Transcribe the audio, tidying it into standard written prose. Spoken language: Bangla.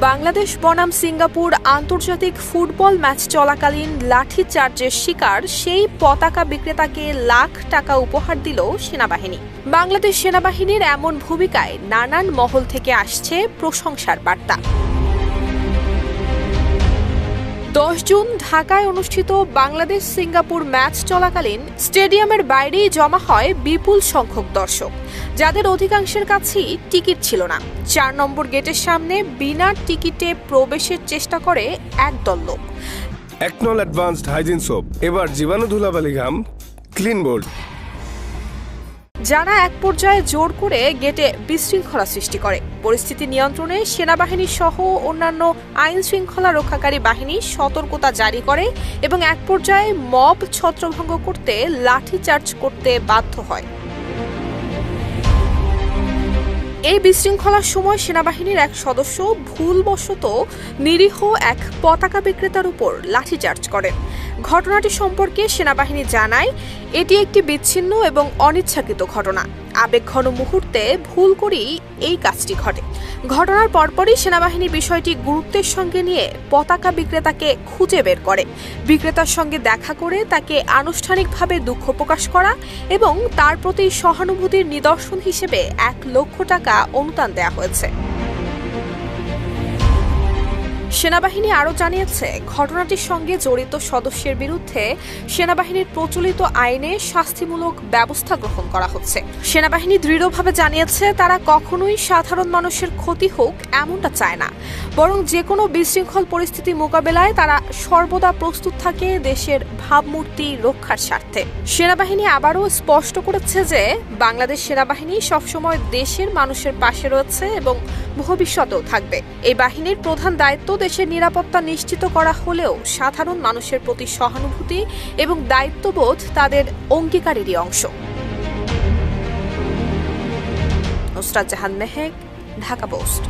বাংলাদেশ বনাম সিঙ্গাপুর আন্তর্জাতিক ফুটবল ম্যাচ চলাকালীন লাঠিচার্জের শিকার সেই পতাকা বিক্রেতাকে লাখ টাকা উপহার দিল সেনাবাহিনী। বাংলাদেশ সেনাবাহিনীর এমন ভূমিকায় নানান মহল থেকে আসছে প্রশংসার বার্তা। 10 জুন ঢাকায় অনুষ্ঠিত বাংলাদেশ সিঙ্গাপুর ম্যাচ চলাকালীন স্টেডিয়ামের বাইরেই জমা হয় বিপুল সংখ্যক দর্শক, যাদের অধিকাংশের কাছেই টিকিট ছিল না। 4 নম্বর গেটের সামনে বিনা টিকিটে প্রবেশের চেষ্টা করে একদল লোক। একনল অ্যাডভান্সড হাইজিন সোপ, এবার জীবাণু ধুলাবালি ঘাম ক্লিন বোল্ড, যারা এক পর্যায়ে জোর করে গেটে বিশৃঙ্খলা সৃষ্টি করে। পরিস্থিতি নিয়ন্ত্রণে সেনাবাহিনী সহ অন্যান্য আইন শৃঙ্খলা রক্ষাকারী বাহিনী সতর্কতা জারি করে এবং এক পর্যায়ে মব ছত্রভঙ্গ করতে লাঠিচার্জ করতে বাধ্য হয়। এই বিশৃঙ্খলার সময় সেনাবাহিনীর এক সদস্য ভুলবশত নিরীহ এক পতাকা বিক্রেতার উপর লাঠিচার্জ করেন। ঘটনাটি সম্পর্কে সেনাবাহিনী জানায়, এটি একটি বিচ্ছিন্ন এবং অনিচ্ছাকৃত ঘটনা। আবেগঘন মুহূর্তে ভুল করেই এই কাজটি ঘটে। ঘটনার পরপরই সেনাবাহিনী বিষয়টি গুরুত্বের সঙ্গে নিয়ে পতাকা বিক্রেতাকে খুঁজে বের করে। বিক্রেতার সঙ্গে দেখা করে তাকে আনুষ্ঠানিকভাবে দুঃখ প্রকাশ করা এবং তার প্রতি সহানুভূতির নিদর্শন হিসেবে 1 লক্ষ টাকা অনুদান দেওয়া হয়েছে। সেনাবাহিনী আরও জানিয়েছে, ঘটনাটির সঙ্গে জড়িত সদস্যের বিরুদ্ধে সেনাবাহিনীর প্রচলিত আইনে শাস্তিমূলক ব্যবস্থা গ্রহণ করা হচ্ছে। সেনাবাহিনী দৃঢ়ভাবে জানিয়েছে, তারা কখনোই সাধারণ মানুষের ক্ষতি হোক এমনটা চায় না, বরং যে কোনো বিশৃঙ্খল পরিস্থিতি মোকাবেলায় তারা সর্বদা প্রস্তুত থাকে দেশের ভাবমূর্তি রক্ষার স্বার্থে। সেনাবাহিনী আবারও স্পষ্ট করেছে যে বাংলাদেশ সেনাবাহিনী সবসময় দেশের মানুষের পাশে রয়েছে এবং ভবিষ্যতেও থাকবে। এই বাহিনীর প্রধান দায়িত্ব দেশের নিরাপত্তা নিশ্চিত করা হলেও সাধারণ মানুষের প্রতি সহানুভূতি এবং দায়িত্ববোধ তাদের অঙ্গীকারেরই অংশ। নুসরাত জাহান মেহেক, ঢাকা পোস্ট।